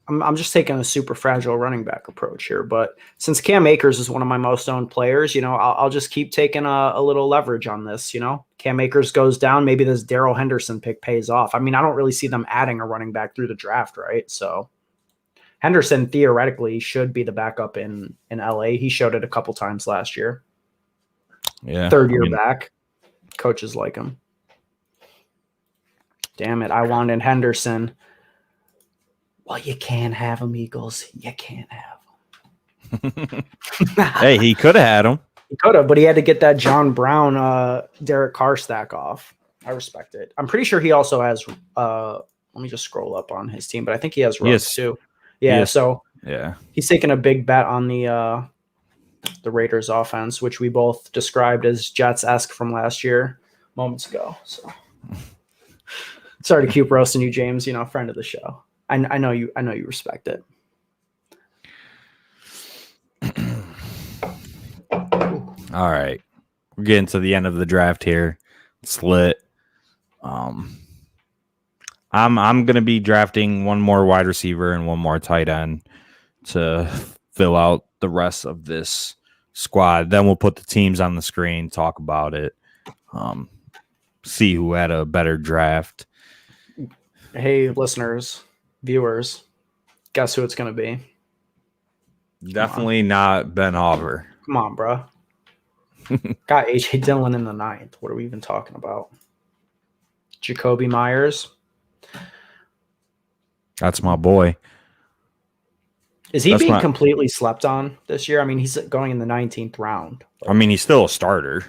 I'm just taking a super fragile running back approach here, but since Cam Akers is one of my most owned players, I'll just keep taking a little leverage on this. Cam Akers goes down, maybe this Darrell Henderson pick pays off. I mean, I don't really see them adding a running back through the draft, right? So Henderson theoretically should be the backup in LA. He showed it a couple times last year. Yeah. Third year back. Coaches like him. Damn it. I wanted Henderson. Well, you can't have him, Eagles. You can't have him. Hey, he could have had him. He could have, but he had to get that John Brown, Derek Carr stack off. I respect it. I'm pretty sure he also has let me just scroll up on his team, but I think he has Ruggs too. Yeah, Yes. so Yeah. he's taking a big bet on the Raiders offense, which we both described as Jets-esque from last year moments ago. So sorry to keep roasting you, James, friend of the show. I know you respect it. All right. We're getting to the end of the draft here. It's lit. I'm gonna be drafting one more wide receiver and one more tight end to fill out the rest of this squad. Then we'll put the teams on the screen, talk about it, see who had a better draft. Hey, listeners, viewers, guess who it's gonna be? Definitely not Ben Hauver. Come on, bro. Got AJ Dillon in the 9th. What are we even talking about? Jacoby Myers. That's my boy. Is he being completely slept on this year? I mean, he's going in the 19th round. I mean, he's still a starter.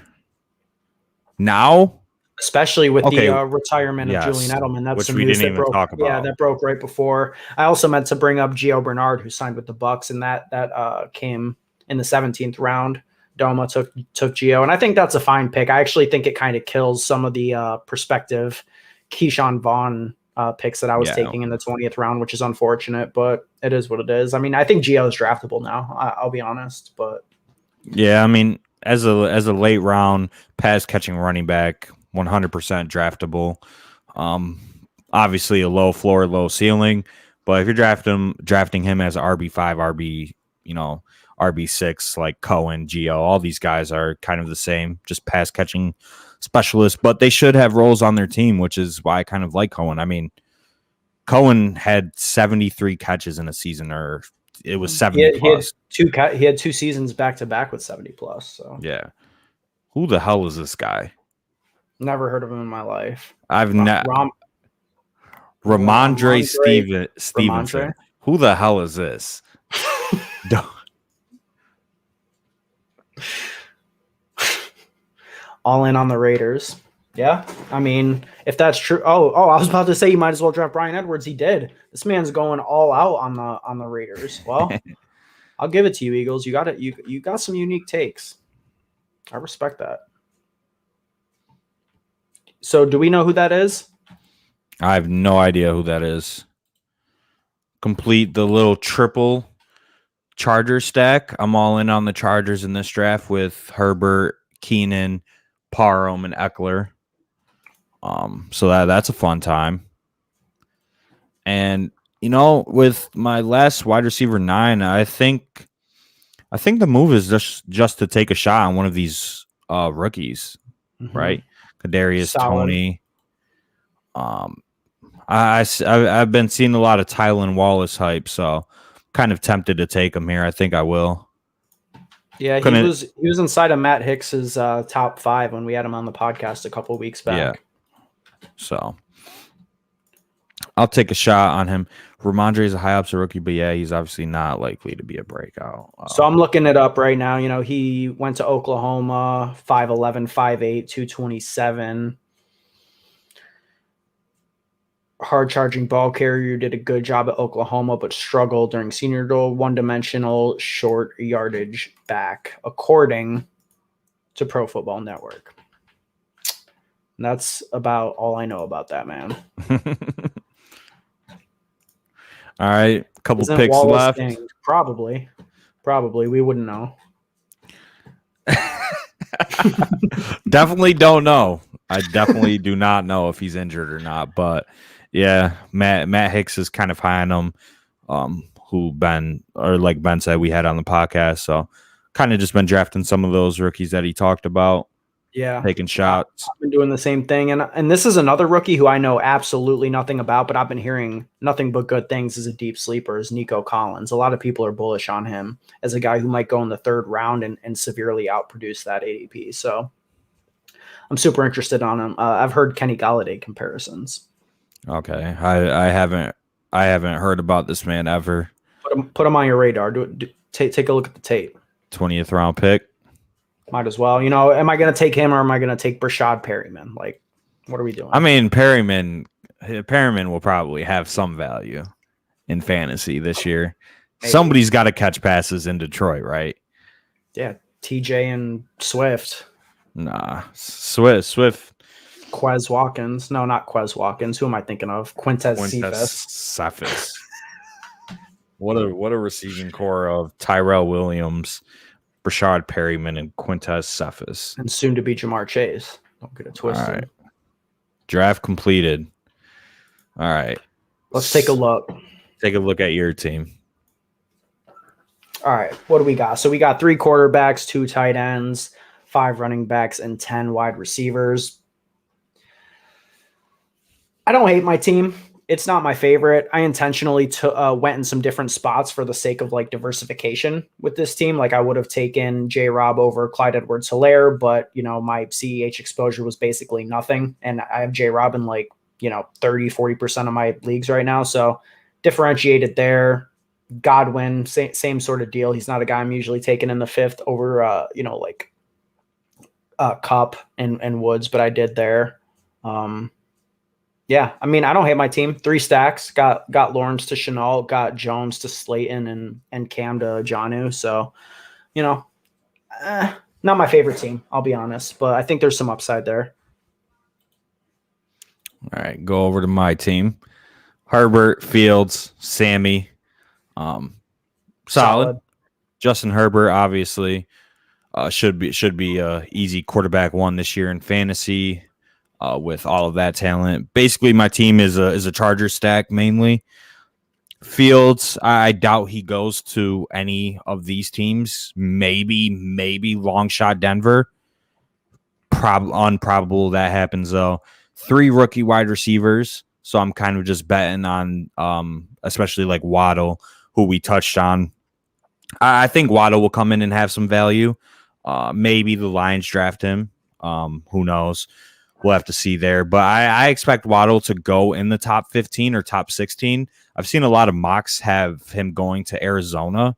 Now? Especially with the retirement of Julian Edelman. That's some news that broke. Talk about. Yeah, that broke right before. I also meant to bring up Gio Bernard, who signed with the Bucks, and that came in the 17th round. Doma took Gio, and I think that's a fine pick. I actually think it kind of kills some of the prospective Keyshawn Vaughn picks that I was taking in the 20th round, which is unfortunate, but it is what it is. I mean, I think Gio is draftable now. I'll be honest, but yeah, I mean, as a late round pass catching running back, 100% draftable. Obviously a low floor, low ceiling, but if you're drafting him as RB5, RB6, like Cohen, Gio, all these guys are kind of the same, just pass catching specialists, but they should have roles on their team, which is why I kind of like Cohen. I mean, Cohen had 73 catches in a season, or it was 70 plus. He had 2 seasons back to back with 70 plus. So yeah, who the hell is this guy? Never heard of him in my life. I've not. Ramondre Stevenson. Ramondre? Who the hell is this? All in on the Raiders. Yeah, I mean, if that's true. Oh, I was about to say you might as well draft Bryan Edwards. He did. This man's going all out on the Raiders. Well, I'll give it to you, Eagles. You got it. You got some unique takes. I respect that. So, do we know who that is? I have no idea who that is. Complete the little triple Charger stack. I'm all in on the Chargers in this draft with Herbert, Keenan, Parham, and Eckler. So that's a fun time. And with my last wide receiver 9, I think the move is just to take a shot on one of these rookies, right? Kadarius Toney. I've been seeing a lot of Tylan Wallace hype, so kind of tempted to take him here. I think I will. Yeah, he was inside of Matt Hicks's top 5 when we had him on the podcast a couple weeks back. Yeah. So I'll take a shot on him. Ramondre is a high upside rookie, but yeah, he's obviously not likely to be a breakout. So I'm looking it up right now. He went to Oklahoma, 5'11", 5'8", 227. Hard-charging ball carrier, did a good job at Oklahoma, but struggled during Senior Bowl. One-dimensional, short yardage back, according to Pro Football Network. And that's about all I know about that man. All right, a couple picks left. Probably. We wouldn't know. Definitely don't know. I definitely do not know if he's injured or not. But yeah, Matt Hicks is kind of high on him. Who Ben said, we had on the podcast. So kind of just been drafting some of those rookies that he talked about. Yeah, taking shots. I've been doing the same thing, and this is another rookie who I know absolutely nothing about, but I've been hearing nothing but good things as a deep sleeper. Is Nico Collins? A lot of people are bullish on him as a guy who might go in the 3rd round and severely outproduce that ADP. So I'm super interested on him. I've heard Kenny Golladay comparisons. Okay, I haven't heard about this man ever. Put him on your radar. Take a look at the tape. 20th round pick. Might as well. Am I going to take him or am I going to take Brashad Perryman? Like, what are we doing? I mean, Perryman will probably have some value in fantasy this year. Maybe. Somebody's got to catch passes in Detroit, right? Yeah, TJ and Swift. Nah, Swift. Quez Watkins. No, not Quez Watkins. Who am I thinking of? Quintez Cephas. What a receiving core of Tyrell Williams, Rashad Perryman and Quintez Cephas. And soon to be Jamar Chase. Don't get it twisted. All right. Draft completed. All right. Let's take a look. Take a look at your team. All right. What do we got? So we got 3 quarterbacks, 2 tight ends, 5 running backs, and 10 wide receivers. I don't hate my team. It's not my favorite. I intentionally went in some different spots for the sake of like diversification with this team. Like I would have taken J-Rob over Clyde Edwards-Helaire, but my CEH exposure was basically nothing. And I have J-Rob in like, 30, 40% of my leagues right now. So differentiated there. Godwin, same sort of deal. He's not a guy I'm usually taking in the 5th over, Cup and Woods, but I did there. Yeah, I mean, I don't hate my team. 3 stacks. Got Lawrence to Chenault, got Jones to Slayton, and Cam to Jonnu. So, not my favorite team, I'll be honest, but I think there's some upside there. All right, go over to my team. Herbert, Fields, Sammy. Solid. Justin Herbert, obviously, should be a easy quarterback 1 this year in fantasy. With all of that talent, basically my team is a Charger stack mainly. Fields, I doubt he goes to any of these teams. Maybe long shot Denver. Unprobable that happens though. 3 rookie wide receivers, so I'm kind of just betting on, especially like Waddle, who we touched on. I think Waddle will come in and have some value. Maybe the Lions draft him. Who knows? We'll have to see there. But I expect Waddle to go in the top 15 or top 16. I've seen a lot of mocks have him going to Arizona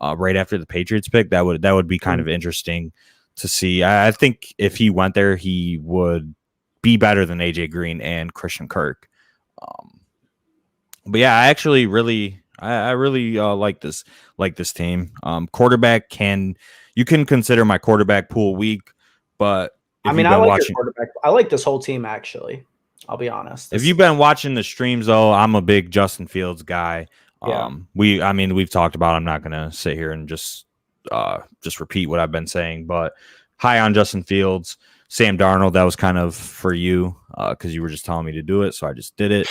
right after the Patriots pick. That would be kind of interesting to see. I think if he went there, he would be better than AJ Green and Christian Kirk. But yeah, I actually really like this team. Quarterback you can consider my quarterback pool weak, but I like your quarterback. I like this whole team, actually. I'll be honest. If you've been watching the streams, though, I'm a big Justin Fields guy. Yeah. We've talked about. I'm not gonna sit here and just repeat what I've been saying, but high on Justin Fields. Sam Darnold, that was kind of for you because you were just telling me to do it, so I just did it.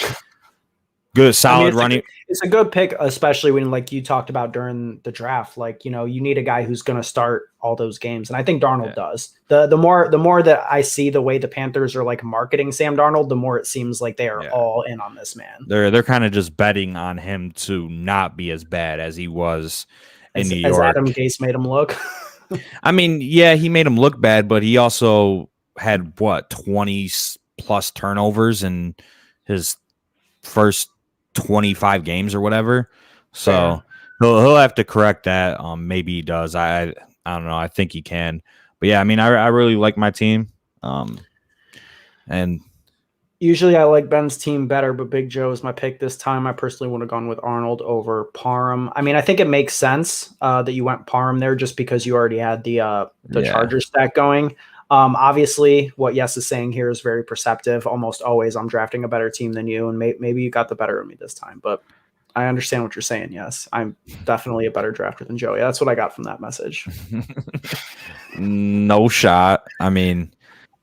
Good, solid running. It's a good pick, especially when, like you talked about during the draft, like, you need a guy who's going to start all those games. And I think Darnold does. The more that I see the way the Panthers are like marketing Sam Darnold, the more it seems like they are all in on this man. They're kind of just betting on him to not be as bad as he was in New York. As Adam Gase made him look. I mean, yeah, he made him look bad, but he also had 20 plus turnovers in his first 25 games or whatever. So he'll have to correct that. Maybe he does. I don't know. I think he can. But yeah, I mean, I really like my team. And usually I like Ben's team better, but Big Joe is my pick this time. I personally would have gone with Arnold over Parham. I mean, I think it makes sense that you went Parham there just because you already had the Charger stack going. Obviously, what Yes is saying here is very perceptive. Almost always I'm drafting a better team than you, and maybe you got the better of me this time. But I understand what you're saying, Yes. I'm definitely a better drafter than Joey. That's what I got from that message. No shot. I mean,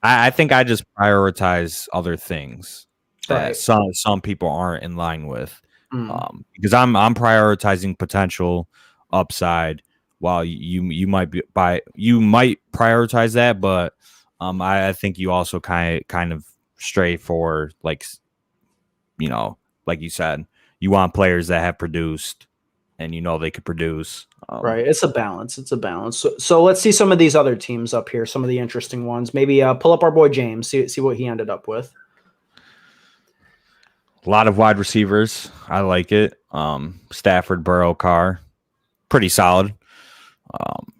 I think I just prioritize other things that some people aren't in line with. Because I'm prioritizing potential upside while you might prioritize that, but I think you also kind of stray for like you said, you want players that have produced and they could produce. Right. It's a balance. So let's see some of these other teams up here, some of the interesting ones. Maybe pull up our boy James, see what he ended up with. A lot of wide receivers. I like it. Stafford, Burrow, Carr, pretty solid.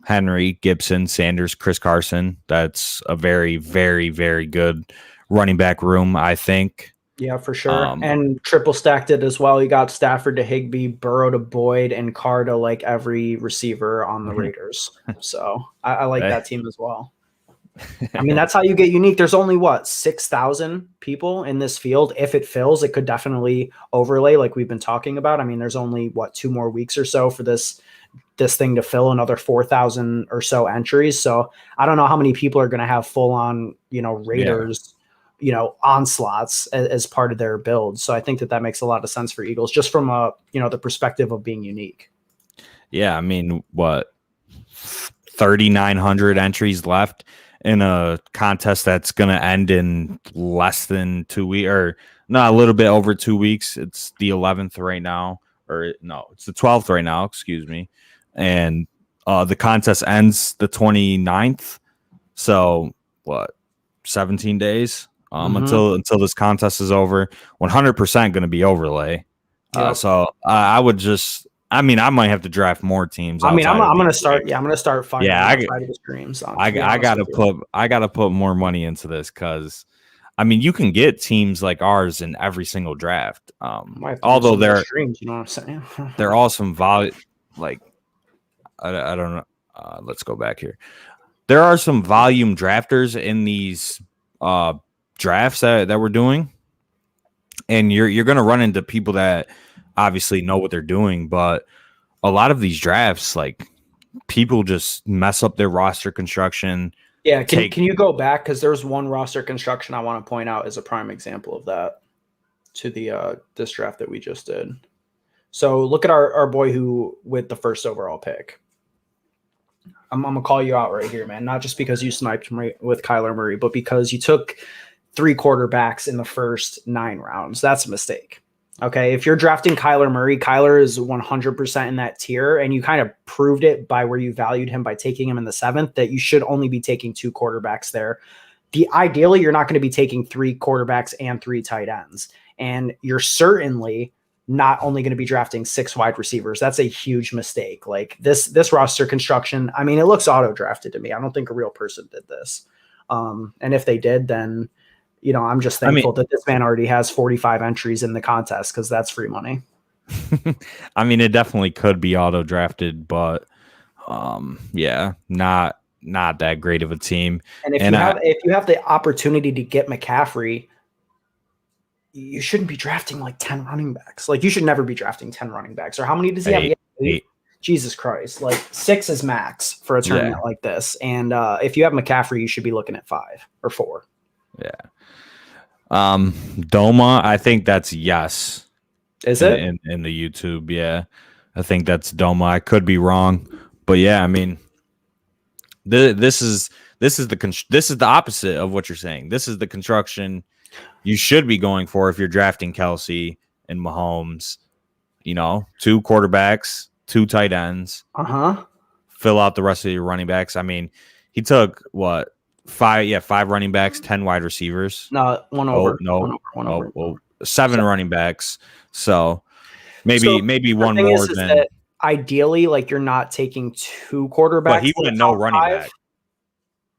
Henry, Gibson, Sanders, Chris Carson. That's a very, very, very good running back room, I think. Yeah, for sure. And triple stacked it as well. You got Stafford to Higbee, Burrow to Boyd, and Carr to like every receiver on the Raiders. So I like that team as well. I mean, that's how you get unique. There's only 6,000 people in this field. If it fills, it could definitely overlay like we've been talking about. I mean, there's only 2 more weeks or so for this thing to fill, another 4,000 or so entries. So I don't know how many people are going to have full on, Raiders, onslaughts as part of their build. So I think that makes a lot of sense for Eagles just from the perspective of being unique. Yeah. I mean, 3,900 entries left in a contest that's going to end in less than 2 weeks, or not, a little bit over 2 weeks. It's the 11th right now, or no, it's the 12th right now. Excuse me. And the contest ends the 29th. So 17 days until this contest is over. 100% going to be overlay. Yep. So I would just. I mean, I might have to draft more teams. I mean, I'm going to start. Yeah, I'm going to start finding the streams. I gotta put more money into this because, I mean, you can get teams like ours in every single draft. Although they're streams, you know what I'm saying? They're all some volume. Like, I don't know. Let's go back here. There are some volume drafters in these drafts that we're doing, and you're going to run into people that obviously know what they're doing, but a lot of these drafts, like, people just mess up their roster construction. Yeah, can you go back, because there's one roster construction I want to point out as a prime example of that to the this draft that we just did. So look at our boy who with the first overall pick. I'm gonna call you out right here, man. Not just because you sniped with Kyler Murray, but because you took 3 quarterbacks in the first 9 rounds. That's a mistake. Okay, if you're drafting Kyler Murray, Kyler is 100% in that tier, and you kind of proved it by where you valued him by taking him in the 7th, that you should only be taking 2 quarterbacks there. Ideally, you're not going to be taking 3 quarterbacks and 3 tight ends, and you're certainly not only going to be drafting 6 wide receivers. That's a huge mistake. Like this roster construction, I mean, it looks auto-drafted to me. I don't think a real person did this. And if they did, then I'm just thankful that this man already has 45 entries in the contest, because that's free money. I mean, it definitely could be auto drafted, but yeah, not that great of a team. And if you have the opportunity to get McCaffrey, you shouldn't be drafting like 10 running backs. Like, you should never be drafting 10 running backs. Or how many does he have? 8. Jesus Christ. Like 6 is max for a tournament like this. And if you have McCaffrey, you should be looking at 5 or 4. Yeah. Doma, I think that's yes. Is it in the YouTube? Yeah, I think that's Doma. I could be wrong, but yeah, I mean, this is the opposite of what you're saying. This is the construction you should be going for if you're drafting Kelsey and Mahomes. 2 quarterbacks, 2 tight ends. Fill out the rest of your running backs. I mean, he took 5 running backs, 10 wide receivers. No, one over. One over. 7 running backs. So maybe one more than that. Ideally, like, you're not taking 2 quarterbacks. But he went no running back.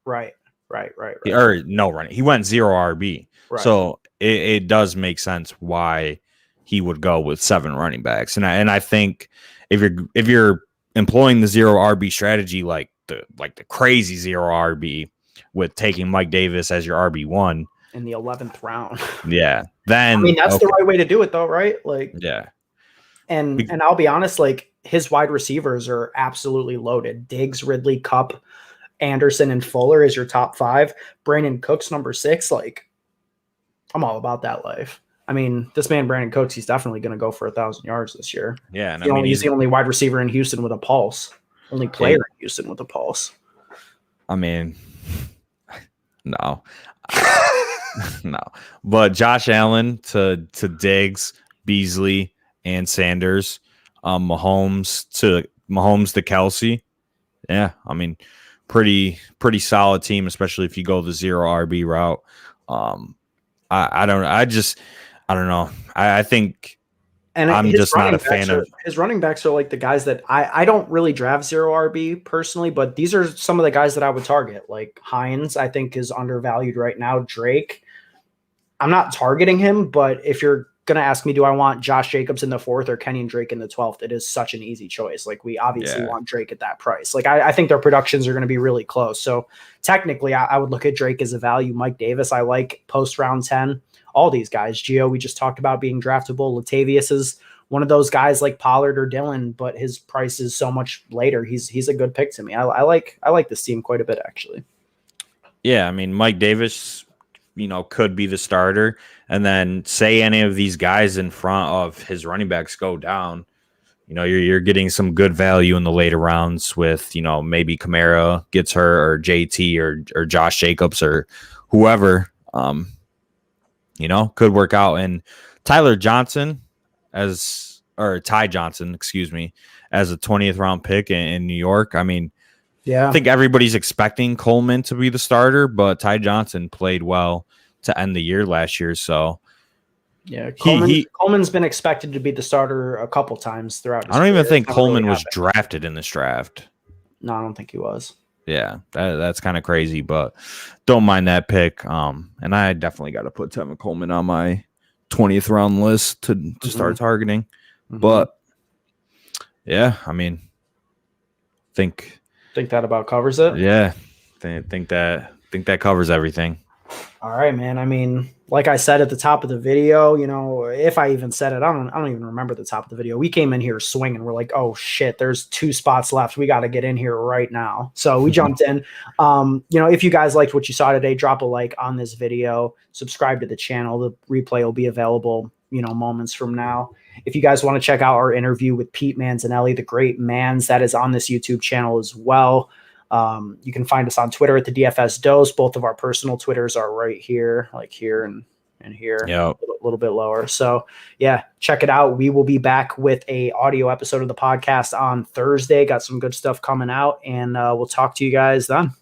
Right. Or no running. He went 0 RB. Right. So it does make sense why he would go with 7 running backs. And I think if you're employing the 0 RB strategy, like the crazy 0 RB, with taking Mike Davis as your RB1 in the 11th round. Yeah. Then, I mean, that's the right way to do it, though, right? Like, yeah. And I'll be honest, like, his wide receivers are absolutely loaded. Diggs, Ridley, Kupp, Anderson, and Fuller is your top 5. Brandon Cooks, number 6. Like, I'm all about that life. I mean, this man, Brandon Cooks, he's definitely going to go for 1,000 yards this year. Yeah. And he's the only wide receiver in Houston with a pulse. Only player in Houston with a pulse. I mean, no. No. But Josh Allen to Diggs, Beasley, and Sanders, Mahomes to Kelsey. Yeah, I mean, pretty solid team, especially if you go the 0 RB route. I don't know. I think, and I'm just not a fan of his running backs. Are like the guys that I don't really draft 0 RB personally, but these are some of the guys that I would target. Like Hines, I think, is undervalued right now. Drake, I'm not targeting him, but if you're gonna ask me, do I want Josh Jacobs in the 4th or Kenyon Drake in the 12th? It is such an easy choice. Like, we obviously want Drake at that price. Like, I think their productions are going to be really close. So technically, I would look at Drake as a value. Mike Davis, I like post round 10. All these guys, Gio, we just talked about being draftable. Latavius is one of those guys like Pollard or Dillon, but his price is so much later. He's a good pick to me. I like this team quite a bit, actually. Yeah, I mean, Mike Davis, could be the starter, and then say any of these guys in front of his running backs go down, you're getting some good value in the later rounds with, maybe Kamara gets her, or JT or Josh Jacobs or whoever, could work out. And Ty Johnson, excuse me, as a 20th round pick in New York. I mean, I think everybody's expecting Coleman to be the starter, but Ty Johnson played well to end the year last year. So yeah, Coleman's been expected to be the starter a couple times throughout his I don't career. even think Coleman was drafted in this draft. No, I don't think he was. Yeah, that's kind of crazy, but don't mind that pick. And I definitely got to put Tevin Coleman on my 20th round list to start targeting. Mm-hmm. But yeah, I mean, think that about covers it. Yeah, think that covers everything. All right, man. I mean, like I said at the top of the video, if I even said it, I don't even remember the top of the video. We came in here swinging. We're like, oh shit, there's 2 spots left. We got to get in here right now. So we jumped in. If you guys liked what you saw today, drop a like on this video, subscribe to the channel. The replay will be available, moments from now. If you guys want to check out our interview with Pete Manzanelli, the great Mans, that is on this YouTube channel as well. You can find us on Twitter at the DFS Dose. Both of our personal Twitters are right here, like here and here, a little bit lower. So yeah, check it out. We will be back with a audio episode of the podcast on Thursday. Got some good stuff coming out, and we'll talk to you guys then.